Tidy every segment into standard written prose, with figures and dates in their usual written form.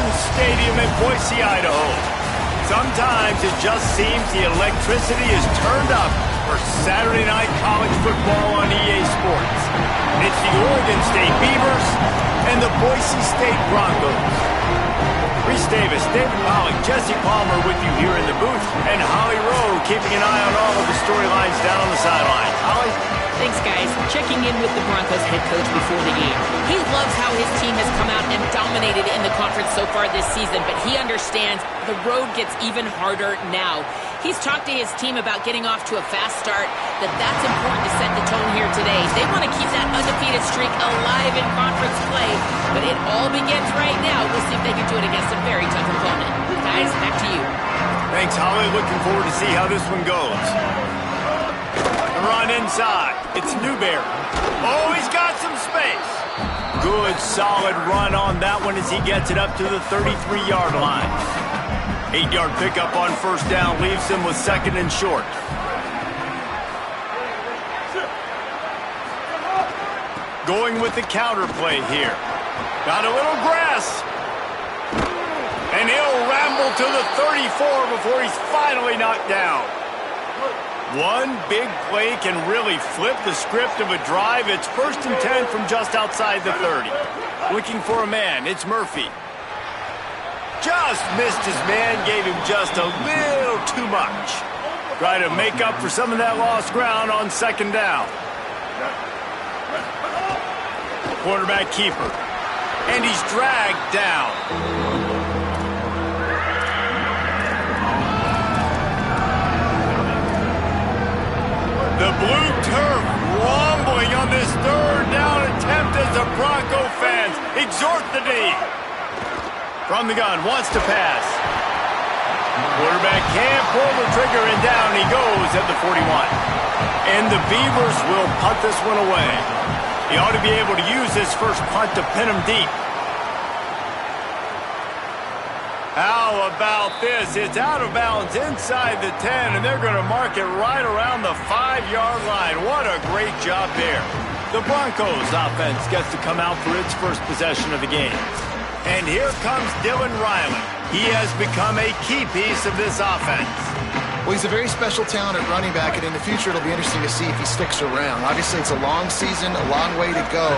Norton Stadium in Boise, Idaho. Sometimes it just seems the electricity is turned up for Saturday night college football on EA Sports. It's the Oregon State Beavers and the Boise State Broncos. Reese Davis, David Pollack, Jesse Palmer with you here in the booth, and Holly Rowe keeping an eye on all of the storylines down on the sidelines. Holly? Thanks, guys. Checking in with the Broncos head coach before the game. He loves how his team has come out and dominated in the conference so far this season, but he understands the road gets even harder now. He's talked to his team about getting off to a fast start, that's important to set the tone here today. They want to keep that undefeated streak alive in conference play, but it all begins right now. We'll see if they can do it against a very tough opponent. Guys, back to you. Thanks, Holly. Looking forward to see how this one goes. Run inside. It's Newberry. Oh, he's got some space. Good, solid run on that one as he gets it up to the 33-yard line. 8-yard pickup on first down leaves him with second and short. Going with the counter play here. Got a little grass. And he'll ramble to the 34 before he's finally knocked down. One big play can really flip the script of a drive. It's 1st and 10 from just outside the 30. Looking for a man. It's Murphy. Just missed his man, gave him just a little too much. Try to make up for some of that lost ground on second down. Quarterback keeper. And he's dragged down. The blue turf rumbling on this third down attempt as the Bronco fans exhort the knee. From the gun, wants to pass. Quarterback can't pull the trigger, and down he goes at the 41. And the Beavers will punt this one away. He ought to be able to use this first punt to pin him deep. How about this? It's out of bounds inside the 10, and they're going to mark it right around the 5-yard line. What a great job there. The Broncos offense gets to come out for its first possession of the game. And here comes Dylan Riley. He has become a key piece of this offense. Well, he's a very special talent at running back, and in the future it'll be interesting to see if he sticks around. Obviously, it's a long season, a long way to go.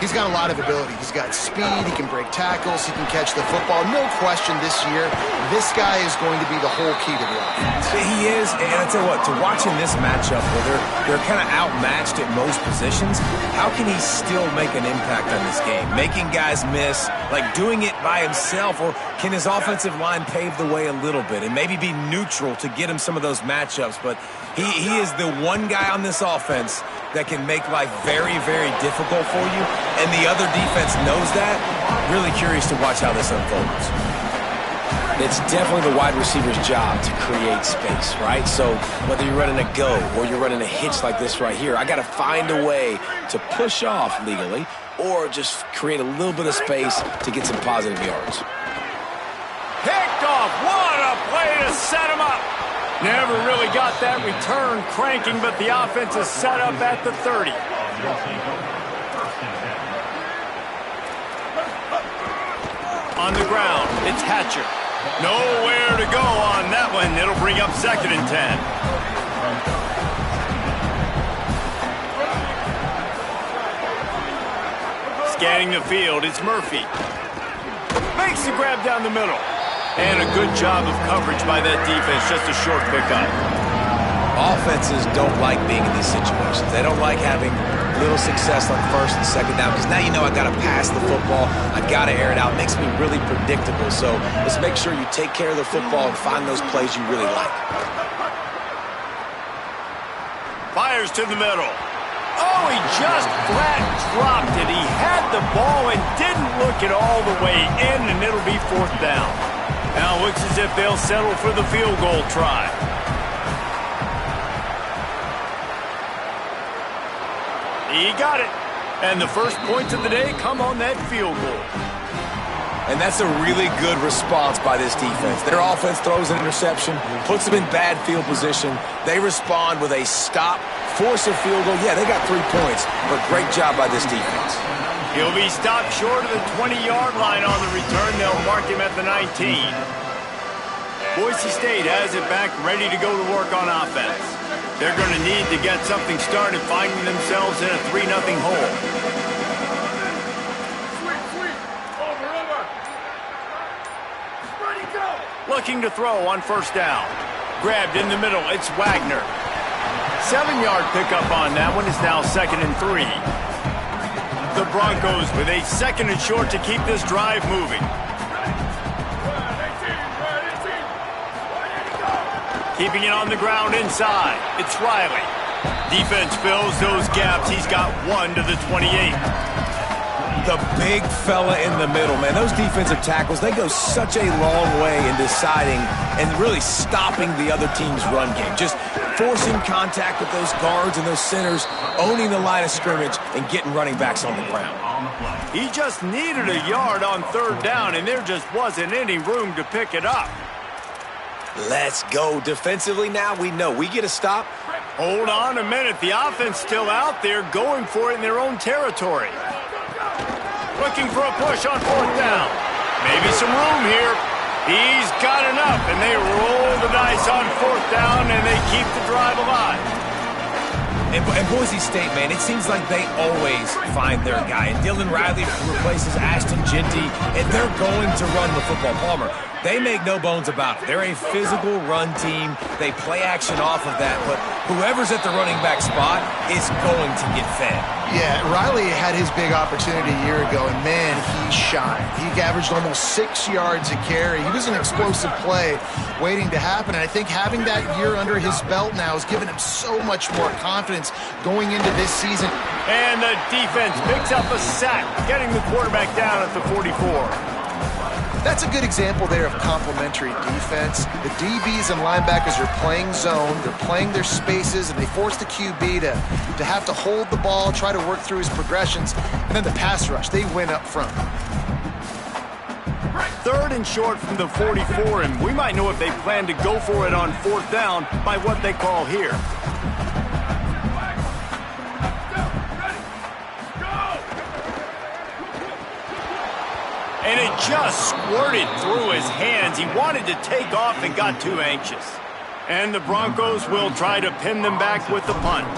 He's got a lot of ability. He's got speed, he can break tackles, he can catch the football. No question this year, this guy is going to be the whole key to the offense. He is, and I tell you what, to watching this matchup where they're kind of outmatched at most positions, how can he still make an impact on this game? Making guys miss, like doing it by himself, or can his offensive line pave the way a little bit and maybe be neutral to get him some of those matchups? But he is the one guy on this offense that can make life very, very difficult for you, and the other defense knows that. Really curious to watch how this unfolds. It's definitely the wide receiver's job to create space, right? So whether you're running a go or you're running a hitch like this right here, I got to find a way to push off legally or just create a little bit of space to get some positive yards. Picked off. What a play to set him up. Never really got that return cranking, but the offense is set up at the 30. On the ground, it's Hatcher. Nowhere to go on that one. It'll bring up 2nd and 10. Scanning the field, it's Murphy. Makes the grab down the middle. And a good job of coverage by that defense, just a short pickup. Offenses don't like being in these situations. They don't like having little success on first and second down, because now you know I got to pass the football, I got to air it out. It makes me really predictable. So let's make sure you take care of the football and find those plays you really like. Fires to the middle. Oh, he just flat dropped it. He had the ball and didn't look it all the way in, and it'll be 4th down. Now it looks as if they'll settle for the field goal try. He got it. And the first points of the day come on that field goal. And that's a really good response by this defense. Their offense throws an interception, puts them in bad field position. They respond with a stop, force a field goal. Yeah, they got 3 points, but great job by this defense. He'll be stopped short of the 20-yard line on the return. They'll mark him at the 19. Boise State has it back, ready to go to work on offense. They're going to need to get something started, finding themselves in a 3-0 hole. Looking to throw on first down. Grabbed in the middle, it's Wagner. 7-yard pickup on that one. Is now 2nd and 3. The Broncos with a 2nd and short to keep this drive moving. Keeping it on the ground inside. It's Riley. Defense fills those gaps. He's got 1 to the 28. The big fella in the middle, man. Those defensive tackles, they go such a long way in deciding and really stopping the other team's run game. Just forcing contact with those guards and those centers, owning the line of scrimmage, and getting running backs on the ground. He just needed a yard on 3rd down, and there just wasn't any room to pick it up. Let's go. Defensively now, we know we get a stop. Hold on a minute. The offense still out there going for it in their own territory. Looking for a push on 4th down. Maybe some room here. He's got enough, and they roll the dice on 4th down, and they keep the drive alive. And Boise State, man, it seems like they always find their guy. And Dylan Riley replaces Ashton Genty, and they're going to run the football. Palmer, they make no bones about it. They're a physical run team. They play action off of that, but whoever's at the running back spot is going to get fed. Yeah, Riley had his big opportunity a year ago, and man, he shined. He averaged almost 6 yards a carry. He was an explosive play waiting to happen, and I think having that year under his belt now has given him so much more confidence going into this season. And the defense picks up a sack, getting the quarterback down at the 44. That's a good example there of complementary defense. The DBs and linebackers are playing zone, they're playing their spaces, and they force the QB to have to hold the ball, try to work through his progressions, and then the pass rush, they win up front. 3rd and short from the 44, and we might know if they plan to go for it on 4th down by what they call here. And it just squirted through his hands. He wanted to take off and got too anxious. And the Broncos will try to pin them back with the punt.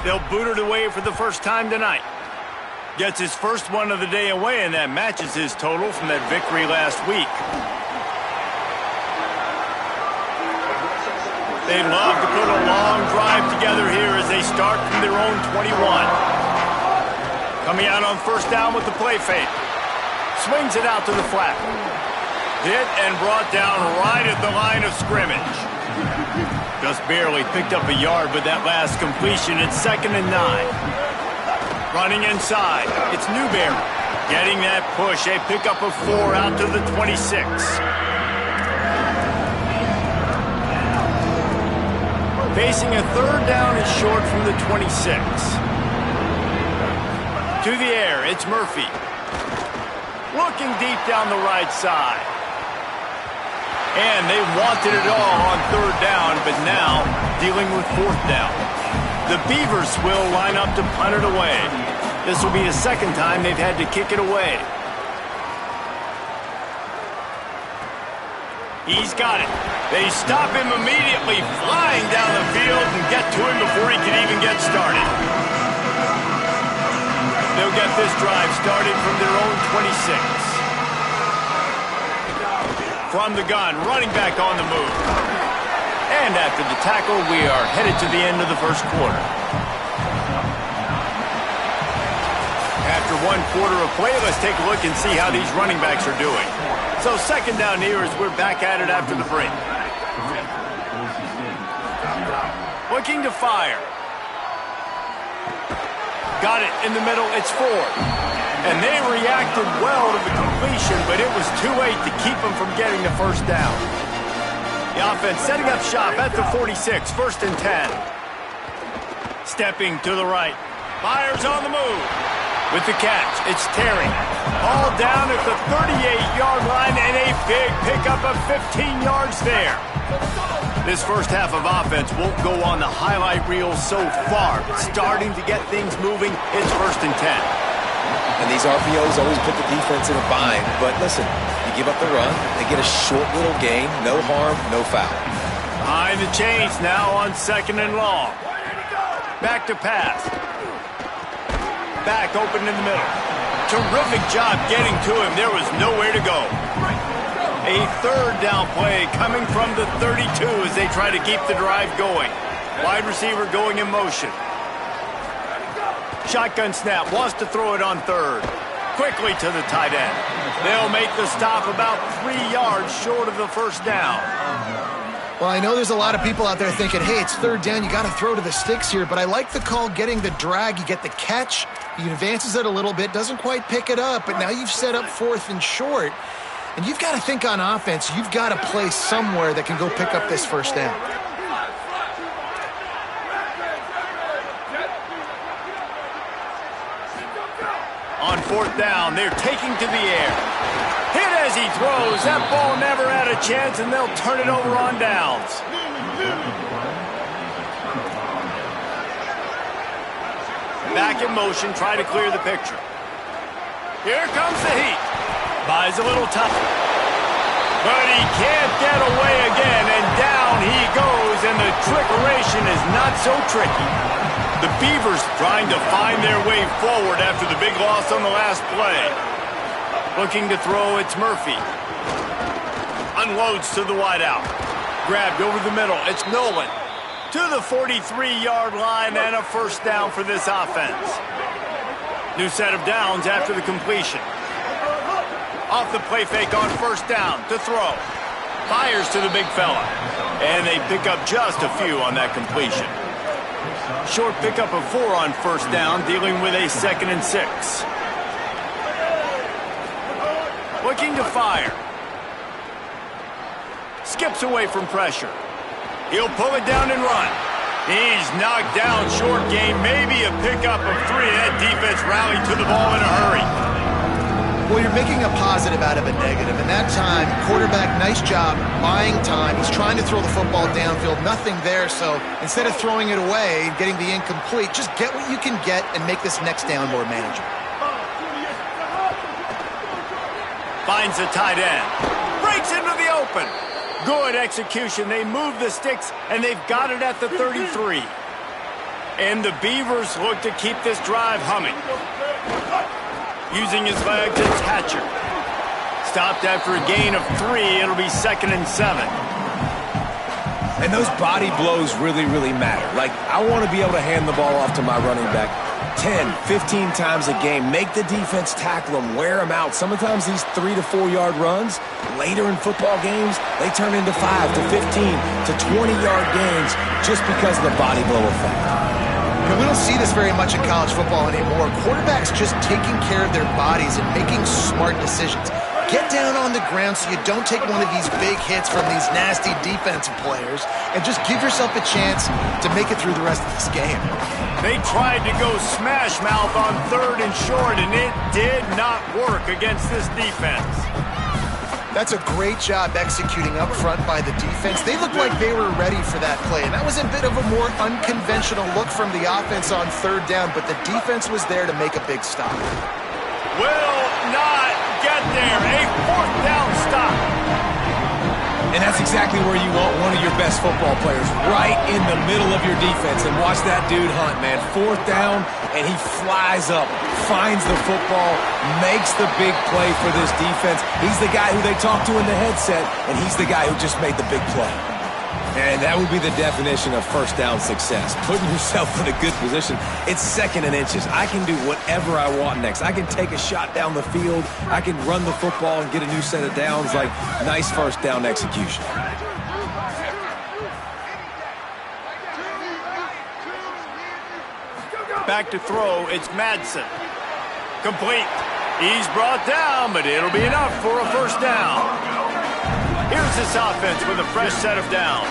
They'll boot it away for the first time tonight. Gets his first one of the day away, and that matches his total from that victory last week. They love to put a long drive together here as they start from their own 21. Coming out on 1st down with the play fake. Swings it out to the flat. Hit and brought down right at the line of scrimmage. Just barely picked up a yard with that last completion. It's 2nd and 9. Running inside. It's Newberry. Getting that push. A pickup of 4 out to the 26. Facing a 3rd down and short from the 26. To the air. It's Murphy. Looking deep down the right side. And they wanted it all on 3rd down, but now dealing with 4th down. The Beavers will line up to punt it away. This will be the 2nd time they've had to kick it away. He's got it. They stop him immediately, flying down the field and get to him before he can even get started. They'll get this drive started from their own 26. From the gun, running back on the move. And after the tackle, we are headed to the end of the 1st quarter. After 1 quarter of play, let's take a look and see how these running backs are doing. So 2nd down here as we're back at it after the break. Looking to fire. Got it in the middle, it's Ford. And they reacted well to the completion, but it was too late to keep them from getting the 1st down. The offense setting up shop at the 46, 1st and 10. Stepping to the right. Fires on the move. With the catch, it's Terry. All down at the 38-yard line, and a big pickup of 15 yards there. This first half of offense won't go on the highlight reel so far, but starting to get things moving, it's 1st and 10. And these RPOs always put the defense in a bind. But listen, you They give up the run. They get a short little gain. No harm, no foul. Behind the chains now on 2nd and long. Back to pass. Back open in the middle. Terrific job getting to him. There was nowhere to go. A 3rd down play coming from the 32 as they try to keep the drive going. Wide receiver going in motion. Shotgun snap. Wants to throw it on 3rd. Quickly to the tight end. They'll make the stop about 3 yards short of the 1st down. Well, I know there's a lot of people out there thinking, hey, it's 3rd down, you got to throw to the sticks here, but I like the call getting the drag. You get the catch, he advances it a little bit, doesn't quite pick it up, but now you've set up 4th and short, and you've got to think on offense, you've got to play somewhere that can go pick up this 1st down. On 4th down, they're taking to the air. Hit as he throws. That ball never had a chance, and they'll turn it over on downs. Back in motion, try to clear the picture. Here comes the heat. Buys a little tougher. But he can't get away again, and down he goes, and the trickeration is not so tricky. The Beavers trying to find their way forward after the big loss on the last play. Looking to throw, it's Murphy. Unloads to the wideout. Grabbed over the middle, it's Nolan. To the 43-yard line and a 1st down for this offense. New set of downs after the completion. Off the play fake on 1st down to throw. Fires to the big fella. And they pick up just a few on that completion. Short pickup of 4 on 1st down, dealing with a 2nd and 6. Looking to fire. Skips away from pressure. He'll pull it down and run. He's knocked down, short game, maybe a pickup of 3. That defense rallied to the ball in a hurry. Well, you're making a positive out of a negative, and that time, quarterback, nice job, buying time. He's trying to throw the football downfield, nothing there, so instead of throwing it away, getting the incomplete, just get what you can get and make this next down more manageable. Finds the tight end. Breaks into the open. Good execution. They move the sticks, and they've got it at the 33. And the Beavers look to keep this drive humming. Using his legs, it's Hatcher. Stopped after a gain of 3. It'll be 2nd and 7. And those body blows really, really matter. Like, I want to be able to hand the ball off to my running back 10, 15 times a game. Make the defense tackle them, wear them out. Sometimes these 3 to 4 yard runs, later in football games, they turn into 5 to 15 to 20-yard gains just because of the body blow effect. We don't see this very much in college football anymore. Quarterbacks just taking care of their bodies and making smart decisions. Get down on the ground so you don't take one of these big hits from these nasty defensive players and just give yourself a chance to make it through the rest of this game. They tried to go smash mouth on 3rd and short, and it did not work against this defense. That's a great job executing up front by the defense. They looked like they were ready for that play, and that was a bit of a more unconventional look from the offense on 3rd down, but the defense was there to make a big stop. Will not get there. A 4th down stop. And that's exactly where you want one of your best football players, right in the middle of your defense. And watch that dude hunt, man. 4th down, and he flies up, finds the football, makes the big play for this defense. He's the guy who they talk to in the headset, and he's the guy who just made the big play. And that would be the definition of 1st down success, putting yourself in a good position. It's 2nd and inches. I can do whatever I want next. I can take a shot down the field. I can run the football and get a new set of downs. Like, nice 1st down execution. Back to throw, it's Madsen. Complete. He's brought down, but it'll be enough for a 1st down. Here's this offense with a fresh set of downs.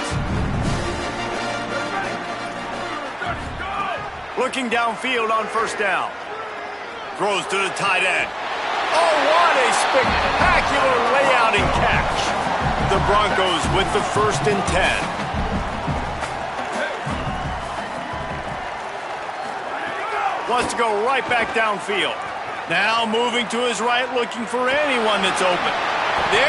Looking downfield on 1st down. Throws to the tight end. Oh, what a spectacular layout and catch. The Broncos with the 1st and 10. Wants to go right back downfield. Now moving to his right, looking for anyone that's open. This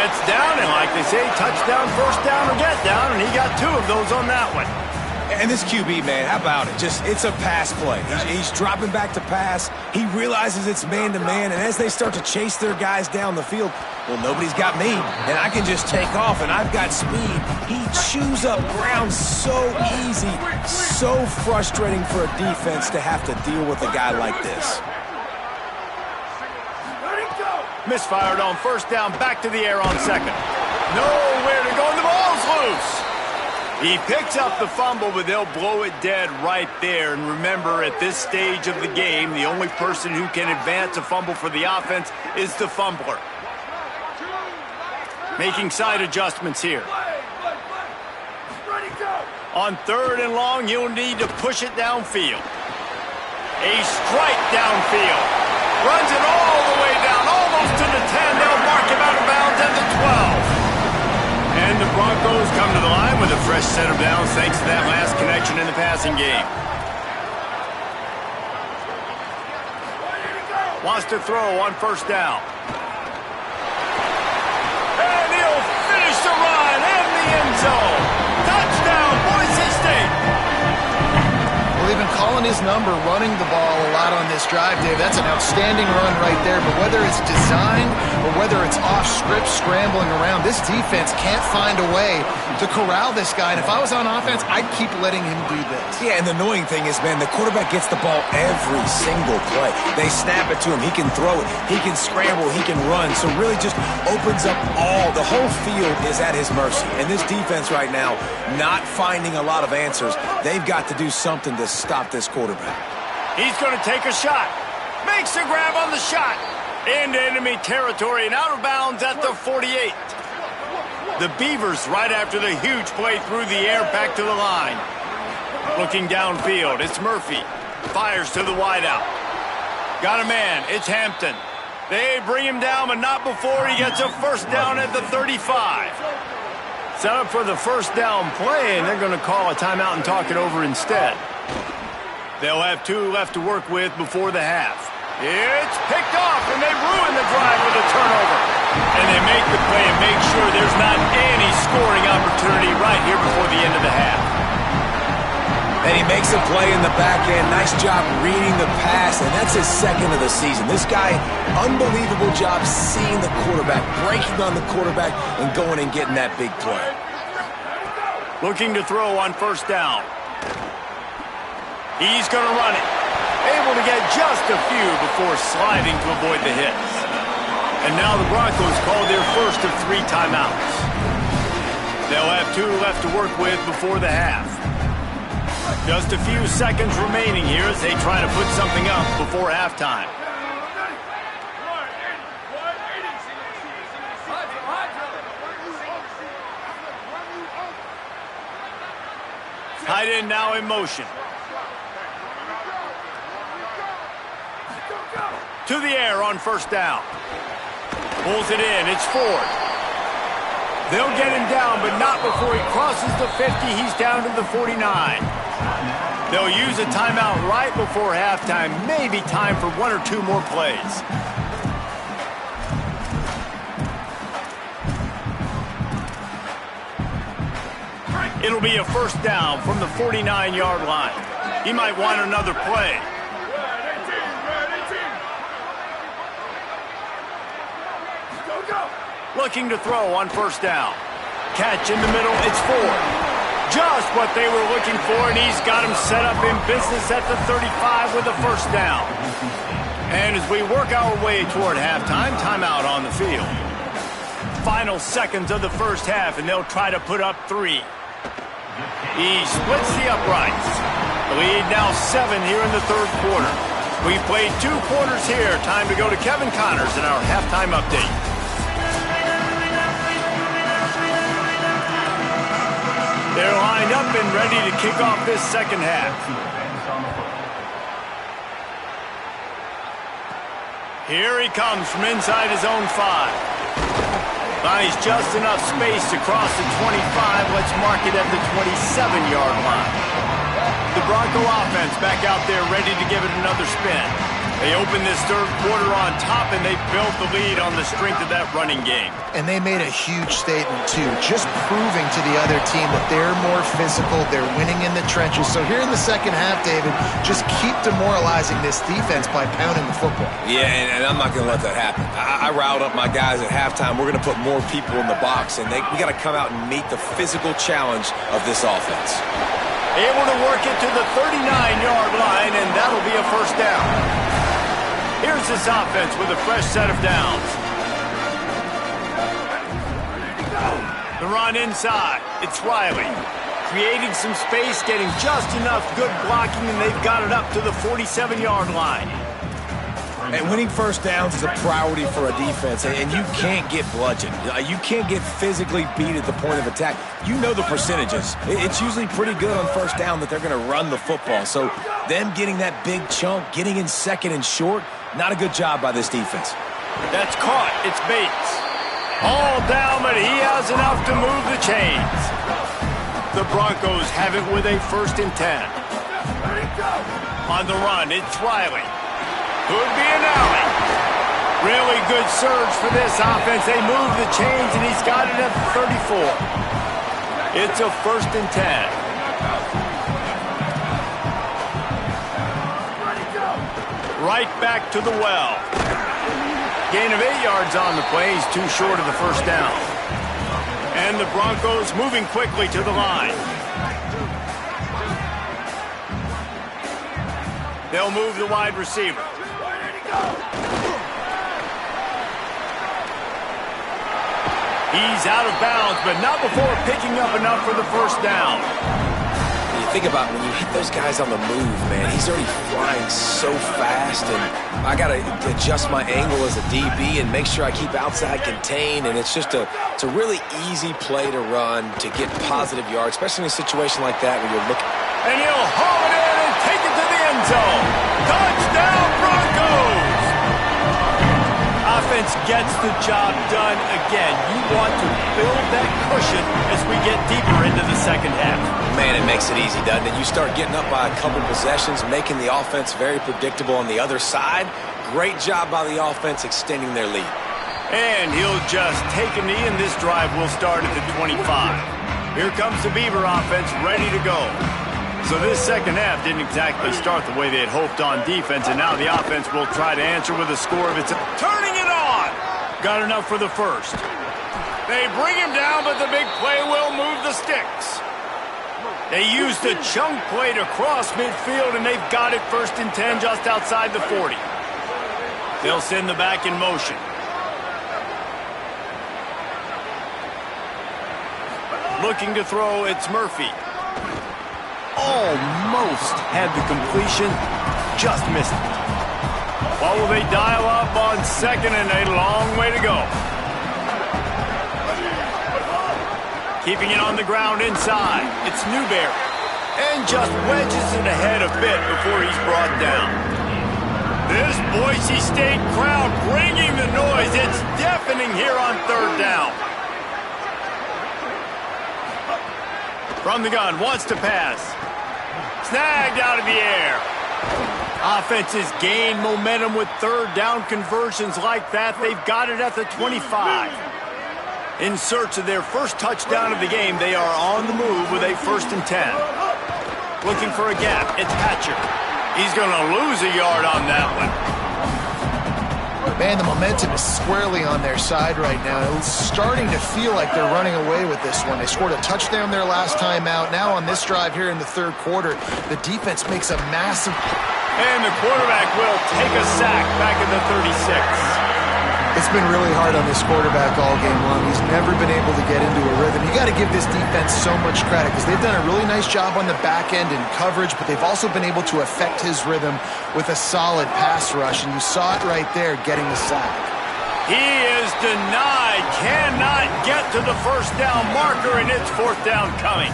Gets down, and like they say, touchdown, first down, or get down, and he got 2 of those on that one. And this QB, man, how about it? It's a pass play. He's dropping back to pass. He realizes it's man-to-man, and as they start to chase their guys down the field, well, nobody's got me, and I can just take off, and I've got speed. He chews up ground so easy, so frustrating for a defense to have to deal with a guy like this. Misfired on first down, back to the air on second. Nowhere to go, and the ball's loose. He picks up the fumble, but they'll blow it dead right there. And remember, at this stage of the game, the only person who can advance a fumble for the offense is the fumbler. Making side adjustments here. On 3rd and long, you'll need to push it downfield. A strike downfield. Runs it all the way down, almost to the 10. They'll mark him out of bounds at the 12. And the Broncos come to the line with a fresh set of downs thanks to that last connection in the passing game. Wants to throw on first down. And he'll finish the run in the end zone. Touchdown, Boise State. Well, they've been calling his number, running the ball a lot on this drive, Dave. That's an outstanding run right there. But whether it's designed or whether it's off script, scrambling around, this defense can't find a way to corral this guy. And if I was on offense, I'd keep letting him do this. Yeah, and the annoying thing is, man, the quarterback gets the ball every single play. They snap it to him. He can throw it. He can scramble. He can run. So really just opens up the whole field is at his mercy. And this defense right now, not finding a lot of answers. They've got to do something to stop this quarterback. He's going to take a shot. Makes a grab on the shot. Into enemy territory and out of bounds at the 48. The Beavers right after the huge play through the air back to the line. Looking downfield, it's Murphy. Fires to the wideout. Got a man, it's Hampton. They bring him down, but not before he gets a first down at the 35. Set up for the first down play, and they're going to call a timeout and talk it over instead. They'll have 2 left to work with before the half. It's picked off, and they ruin the drive with a turnover. And they make the play and make sure there's not any scoring opportunity right here before the end of the half. And he makes a play in the back end. Nice job reading the pass, and that's his 2nd of the season. This guy, unbelievable job seeing the quarterback, breaking on the quarterback, and going and getting that big play. Looking to throw on first down. He's going to run it. Able to get just a few before sliding to avoid the hits. And now the Broncos call their first of 3 timeouts. They'll have 2 left to work with before the half. Just a few seconds remaining here as they try to put something up before halftime. Tight end now in motion. To the air on first down. Pulls it in. It's Ford. They'll get him down, but not before he crosses the 50. He's down to the 49. They'll use a timeout right before halftime. Maybe time for 1 or 2 more plays. It'll be a first down from the 49-yard line. He might want another play. Looking to throw on first down. Catch in the middle, it's Ford. Just what they were looking for, and he's got him set up in business at the 35 with a first down. And as we work our way toward halftime, timeout on the field. Final seconds of the first half, and they'll try to put up 3. He splits the uprights. The lead now 7 here in the 3rd quarter. We played 2 quarters here. Time to go to Kevin Connors in our halftime update. They're lined up and ready to kick off this second half. Here he comes from inside his own 5. Buys just enough space to cross the 25. Let's mark it at the 27-yard line. The Bronco offense back out there ready to give it another spin. They opened this third quarter on top, and they built the lead on the strength of that running game. And they made a huge statement, too, just proving to the other team that they're more physical, they're winning in the trenches. So here in the second half, David, just keep demoralizing this defense by pounding the football. Yeah, and I'm not going to let that happen. I riled up my guys at halftime. We're going to put more people in the box, and we got to come out and meet the physical challenge of this offense. Able to work it to the 39-yard line, and that'll be a first down. Here's this offense with a fresh set of downs. The run inside. It's Riley. Creating some space, getting just enough good blocking, and they've got it up to the 47-yard line. And winning first downs is a priority for a defense, and you can't get bludgeoned. You can't get physically beat at the point of attack. You know the percentages. It's usually pretty good on first down that they're going to run the football. So them getting that big chunk, getting in second and short, not a good job by this defense. That's caught. It's Bates. All down, but he has enough to move the chains. The Broncos have it with a 1st and 10. On the run, it's Riley. Could be an alley. Really good surge for this offense. They move the chains, and he's got it at the 34. It's a 1st and 10. Right back to the well. Gain of 8 yards on the play. He's too short of the first down. And the Broncos moving quickly to the line. They'll move the wide receiver. He's out of bounds, but not before picking up enough for the first down. You think about when you hit those guys on the move, man, he's already flying so fast, and I got to adjust my angle as a DB and make sure I keep outside contained, and it's a really easy play to run to get positive yards, especially in a situation like that where you're looking. And he'll haul it in and take it to the end zone. Touchdown, Broncos! Offense gets the job done again. You want to build that cushion as we get deeper into the second half. Man, it makes it easy, doesn't it? You start getting up by a couple possessions, making the offense very predictable on the other side. Great job by the offense extending their lead. And he'll just take a knee, and this drive will start at the 25. Here comes the Beaver offense ready to go. So this second half didn't exactly start the way they had hoped on defense, and now the offense will try to answer with a score of its own. Turning it on! Got enough for the first. They bring him down, but the big play will move the sticks. They used a chunk play to cross midfield, and they've got it 1st and 10 just outside the 40. They'll send the back in motion. Looking to throw, it's Murphy. Almost had the completion, just missed it. What will they dial up on second, and a long way to go. Keeping it on the ground inside, it's Newberry. And just wedges it ahead a bit before he's brought down. This Boise State crowd bringing the noise. It's deafening here on 3rd down. From the gun, wants to pass. Snagged out of the air. Offenses gain momentum with 3rd down conversions like that. They've got it at the 25. In search of their first touchdown of the game, they are on the move with a 1st and 10. Looking for a gap. It's Hatcher. He's going to lose a yard on that one. Man, the momentum is squarely on their side right now. It's starting to feel like they're running away with this one. They scored a touchdown their last time out. Now on this drive here in the 3rd quarter, the defense makes a massive... And the quarterback will take a sack back at the 36. It's been really hard on this quarterback all game long. He's never been able to get into a rhythm. You got to give this defense so much credit because they've done a really nice job on the back end in coverage, but they've also been able to affect his rhythm with a solid pass rush, and you saw it right there getting the sack. He is denied, cannot get to the 1st down marker, and it's 4th down coming.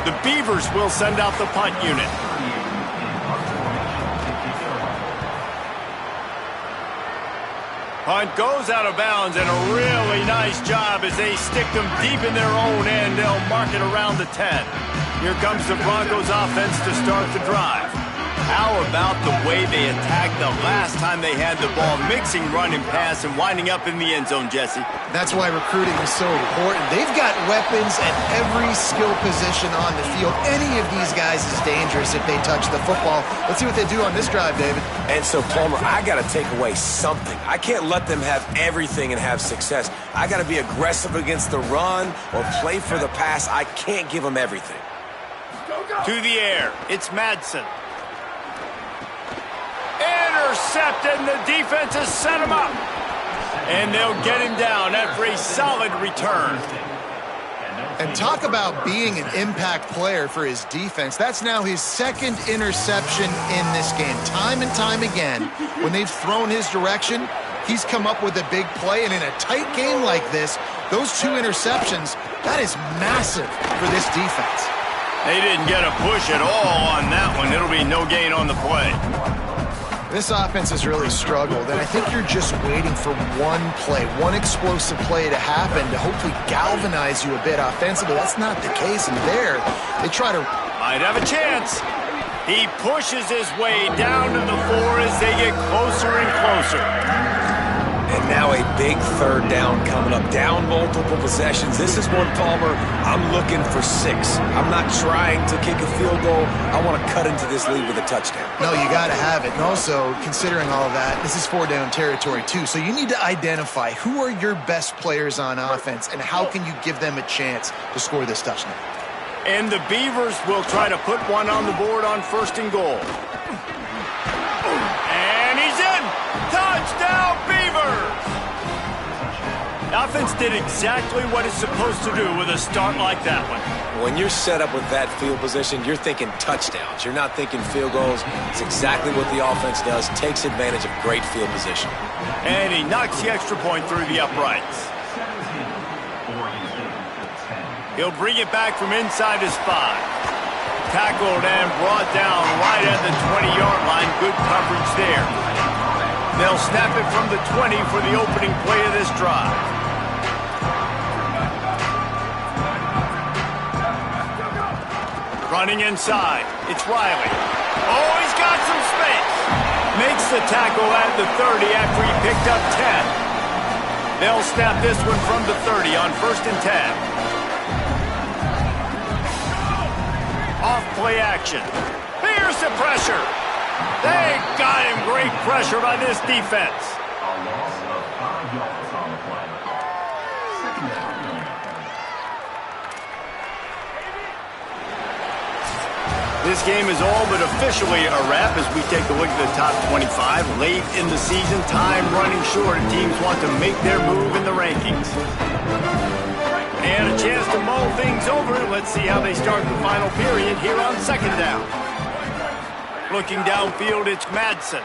The Beavers will send out the punt unit. Punt goes out of bounds, and a really nice job as they stick them deep in their own end. They'll mark it around the 10. Here comes the Broncos offense to start the drive. How about the way they attacked the last time they had the ball, mixing run and pass and winding up in the end zone, Jesse? That's why recruiting is so important. They've got weapons at every skill position on the field. Any of these guys is dangerous if they touch the football. Let's see what they do on this drive, David. And so, Palmer, I got to take away something. I can't let them have everything and have success. I got to be aggressive against the run or play for the pass. I can't give them everything. To the air, it's Madsen. Intercepted, and the defense has set him up. And they'll get him down after a solid return. And talk about being an impact player for his defense. That's now his second interception in this game. Time and time again, when they've thrown his direction, he's come up with a big play. And in a tight game like this, those 2 interceptions, that is massive for this defense. They didn't get a push at all on that one. It'll be no gain on the play. This offense has really struggled, and I think you're just waiting for one play, one explosive play to happen to hopefully galvanize you a bit offensively. That's not the case, and there, they try to... Might have a chance. He pushes his way down to the 4 as they get closer and closer. And now a big third down coming up. Down multiple possessions. This is one, Palmer, I'm looking for 6. I'm not trying to kick a field goal. I want to cut into this lead with a touchdown. No, you got to have it. And also, considering all of that, this is 4-down territory, too. So you need to identify who are your best players on offense and how can you give them a chance to score this touchdown. And the Beavers will try to put one on the board on 1st and goal. And he's in! Touchdown, Beavers! The offense did exactly what it's supposed to do with a start like that one. When you're set up with that field position, you're thinking touchdowns. You're not thinking field goals. It's exactly what the offense does. Takes advantage of great field position. And he knocks the extra point through the uprights. He'll bring it back from inside his 5. Tackled and brought down right at the 20-yard line. Good coverage there. They'll snap it from the 20 for the opening play of this drive. Running inside, it's Riley. Oh, he's got some space. Makes the tackle at the 30 after he picked up 10. They'll snap this one from the 30 on 1st and 10. Off play action. Here's the pressure. They got him. Great pressure by this defense. This game is all but officially a wrap as we take a look at the top 25. Late in the season, time running short, and teams want to make their move in the rankings. And a chance to mull things over. Let's see how they start the final period here on 2nd down. Looking downfield, it's Madsen.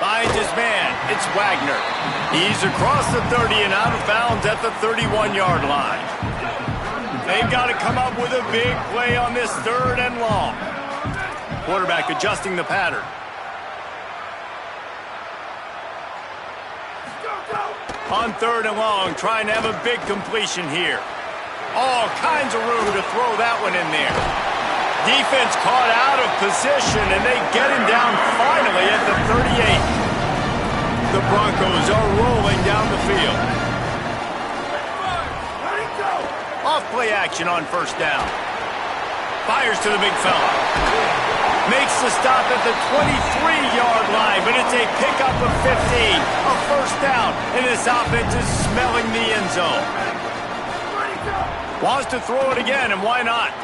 Finds his man. It's Wagner. He's across the 30 and out of bounds at the 31-yard line. They've got to come up with a big play on this 3rd and long. Quarterback adjusting the pattern. On 3rd and long, trying to have a big completion here. All kinds of room to throw that one in there. Defense caught out of position, and they get him down finally at the 38. The Broncos are rolling down the field. Off play action on 1st down. Fires to the big fella. Makes the stop at the 23-yard line, but it's a pickup of 15. A 1st down, and this offense is smelling the end zone. Wants to throw it again, and why not?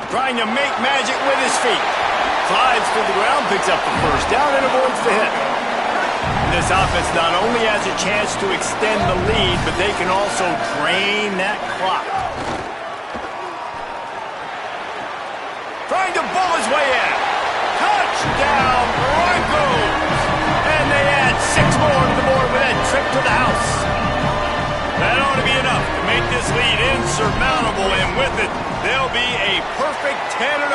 Trying to make magic with his feet. Slides to the ground, picks up the 1st down, and avoids the hit. This offense not only has a chance to extend the lead, but they can also drain that clock. Trying to bull his way in. Touchdown, Broncos! And they add 6 more to the board with that trip to the house. That ought to be enough to make this lead insurmountable, and with it, they'll be a perfect 10-0.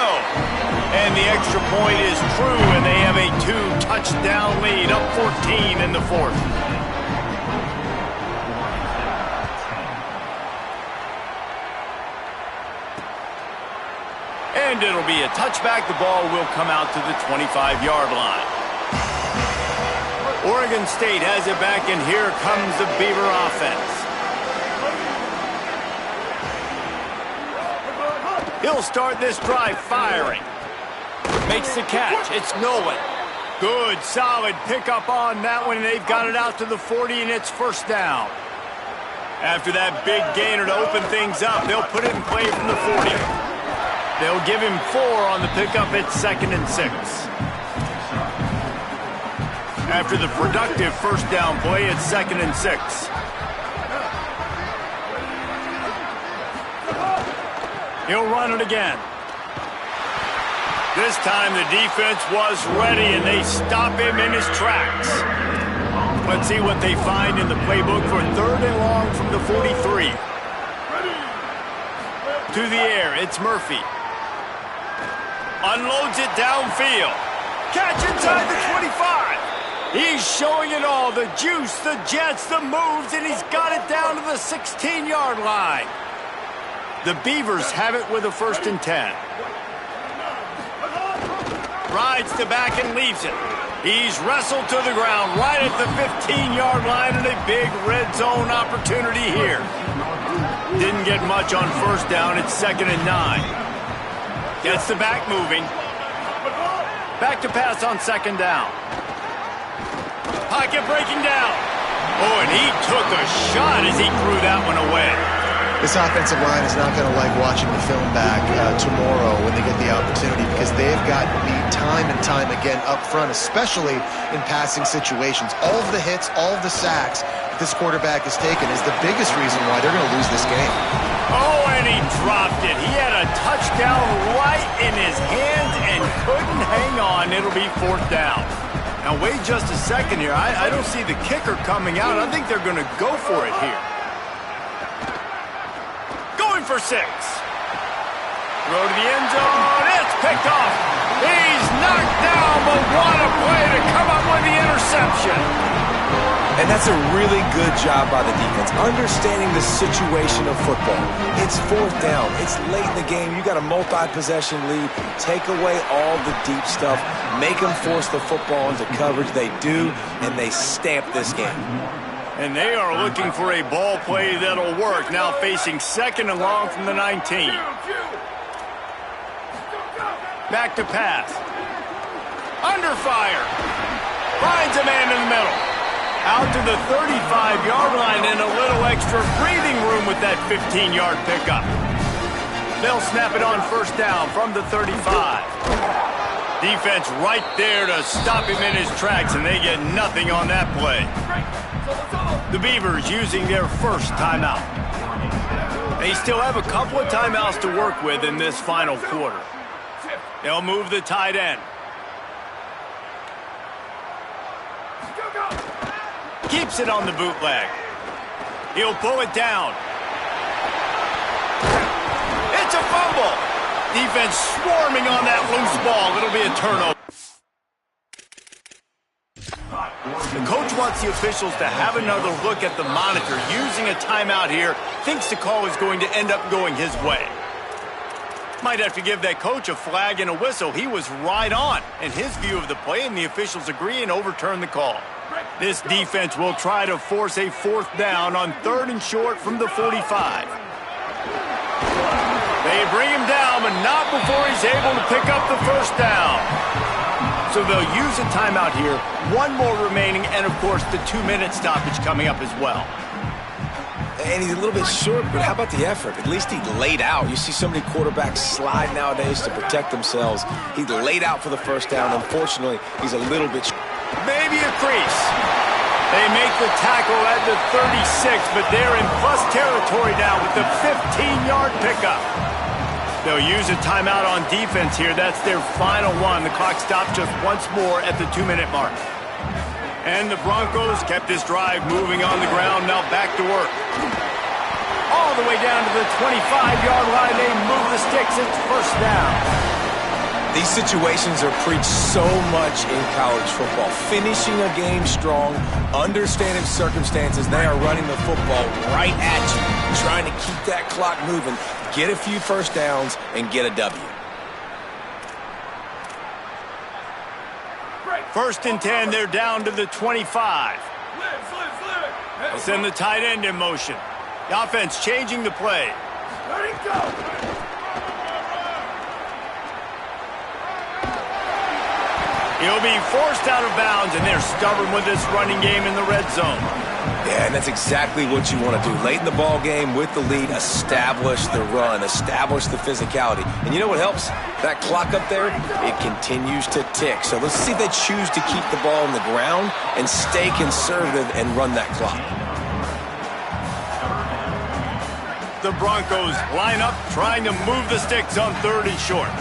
And the extra point is true, and they have a 2-touchdown lead, up 14 in the 4th. And And it'll be a touchback. The ball will come out to the 25-yard line. Oregon State has it back, and here comes the Beaver offense. He'll start this drive firing. Makes the catch. It's Nolan. Good, solid pickup on that one, and they've got it out to the 40, and it's first down. After that big gainer to open things up, they'll put it in play from the 40. They'll give him 4 on the pickup. It's 2nd and 6. After the productive first down play, it's 2nd and 6. He'll run it again. This time the defense was ready, and they stop him in his tracks. Let's see what they find in the playbook for 3rd and long from the 43. To the air, it's Murphy. Unloads it downfield. Catch inside the 25. He's showing it all, the juice, the jets, the moves, and he's got it down to the 16-yard line. The Beavers have it with a 1st and 10. Rides to back and leaves it. He's wrestled to the ground right at the 15-yard line, and a big red zone opportunity here. Didn't get much on first down. It's 2nd and 9. Gets the back moving. Back to pass on 2nd down. Pocket breaking down. Oh, and he took a shot as he threw that one away. This offensive line is not going to like watching the film back tomorrow when they get the opportunity, because they've got beat time and time again up front, especially in passing situations. All of the hits, all of the sacks that this quarterback has taken is the biggest reason why they're going to lose this game. Oh, and he dropped it. He had a touchdown right in his hands and couldn't hang on. It'll be 4th down. Now, wait just a second here. I don't see the kicker coming out. I think they're going to go for it here. Going for 6. Throw to the end zone. It's picked off. He's knocked down, but what a play to come up with the interception. And that's a really good job by the defense, understanding the situation of football. It's 4th down. It's late in the game. You got a multi-possession lead. Take away all the deep stuff. Make them force the football into coverage. They do, and they stamp this game. And they are looking for a ball play that'll work. Now facing 2nd and long from the 19. Back to pass. Under fire. Finds a man in the middle. Out to the 35-yard line, and a little extra breathing room with that 15-yard pickup. They'll snap it on first down from the 35. Defense right there to stop him in his tracks, and they get nothing on that play. The Beavers using their first timeout. They still have a couple of timeouts to work with in this final quarter. They'll move the tight end. Keeps it on the bootleg. He'll pull it down. It's a fumble. Defense swarming on that loose ball. It'll be a turnover. The coach wants the officials to have another look at the monitor. Using a timeout here, thinks the call is going to end up going his way. Might have to give that coach a flag and a whistle. He was right on in his view of the play, and the officials agree and overturn the call. This defense will try to force a 4th down on 3rd and short from the 45. They bring him down, but not before he's able to pick up the first down. So they'll use a timeout here. 1 more remaining, and of course the 2-minute stoppage coming up as well. And he's a little bit short, but how about the effort? At least he laid out. You see so many quarterbacks slide nowadays to protect themselves. He laid out for the first down. Unfortunately, he's a little bit short. Maybe a crease. They make the tackle at the 36, but they're in plus territory now with the 15-yard pickup. They'll use a timeout on defense here. That's their final one. The clock stops just once more at the 2-minute mark. And the Broncos kept this drive moving on the ground. Now back to work. All the way down to the 25-yard line. They move the sticks. It's first down. These situations are preached so much in college football. Finishing a game strong, understanding circumstances. They are running the football right at you, trying to keep that clock moving, get a few first downs, and get a W. First and 10, they're down to the 25. They'll send the tight end in motion. The offense changing the play. He'll be forced out of bounds, and they're stubborn with this running game in the red zone. Yeah, and that's exactly what you want to do. Late in the ball game with the lead, establish the run, establish the physicality. And you know what helps? That clock up there, it continues to tick. So let's see if they choose to keep the ball on the ground and stay conservative and run that clock. The Broncos line up, trying to move the sticks on 3rd and short.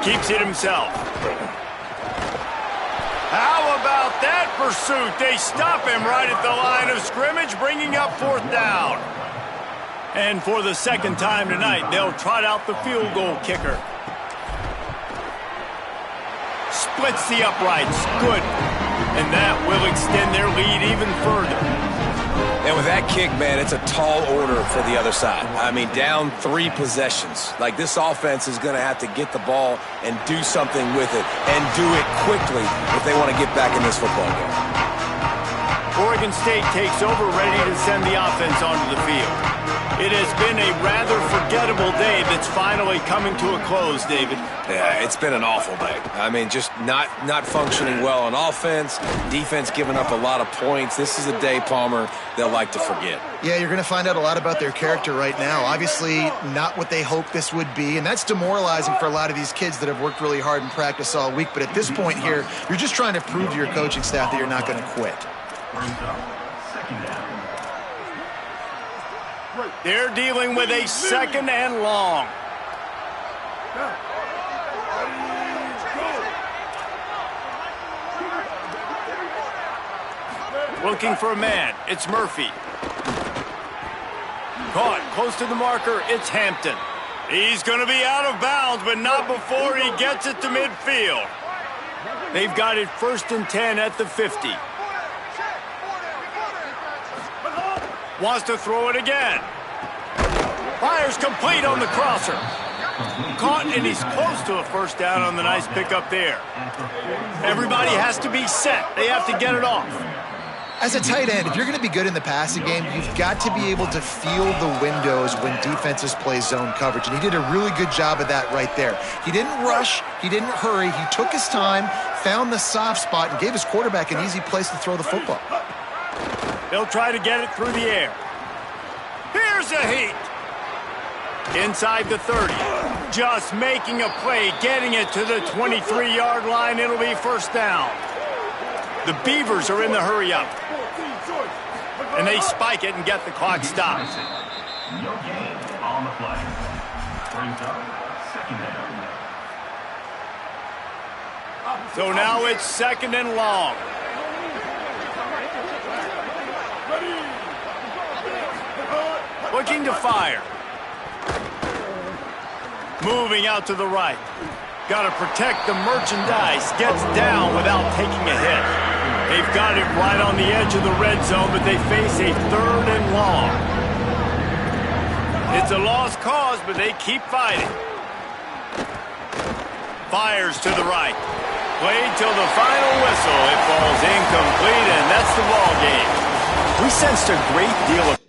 Keeps it himself. How about that pursuit? They stop him right at the line of scrimmage, bringing up 4th down. And for the second time tonight, they'll trot out the field goal kicker. Splits the uprights. Good. And that will extend their lead even further. And with that kick, man, it's a tall order for the other side. I mean, down 3 possessions. Like, this offense is going to have to get the ball and do something with it, and do it quickly if they want to get back in this football game. Oregon State takes over, ready to send the offense onto the field. It has been a rather forgettable day that's finally coming to a close, David. Yeah, it's been an awful day. I mean, just not functioning well on offense, defense giving up a lot of points. This is a day, Palmer, they'll like to forget. Yeah, you're going to find out a lot about their character right now. Obviously, not what they hoped this would be, and that's demoralizing for a lot of these kids that have worked really hard in practice all week. But at this point here, you're just trying to prove to your coaching staff that you're not going to quit. They're dealing with a 2nd and long. Looking for a man. It's Murphy. Caught close to the marker. It's Hampton. He's going to be out of bounds, but not before he gets it to midfield. They've got it 1st and 10 at the 50. Wants to throw it again. Fires complete on the crosser. Caught, and he's close to a 1st down on the nice pickup there. Everybody has to be set. They have to get it off. As a tight end, if you're going to be good in the passing game, you've got to be able to feel the windows when defenses play zone coverage. And he did a really good job of that right there. He didn't rush. He didn't hurry. He took his time, found the soft spot, and gave his quarterback an easy place to throw the football. They'll try to get it through the air. Here's a heat. Inside the 30. Just making a play, getting it to the 23-yard line. It'll be 1st down. The Beavers are in the hurry up. And they spike it and get the clock stopped. So now it's 2nd and long. Looking to fire. Moving out to the right. Got to protect the merchandise. Gets down without taking a hit. They've got it right on the edge of the red zone, but they face a 3rd and long. It's a lost cause, but they keep fighting. Fires to the right. Played till the final whistle. It falls incomplete, and that's the ball game. We sensed a great deal of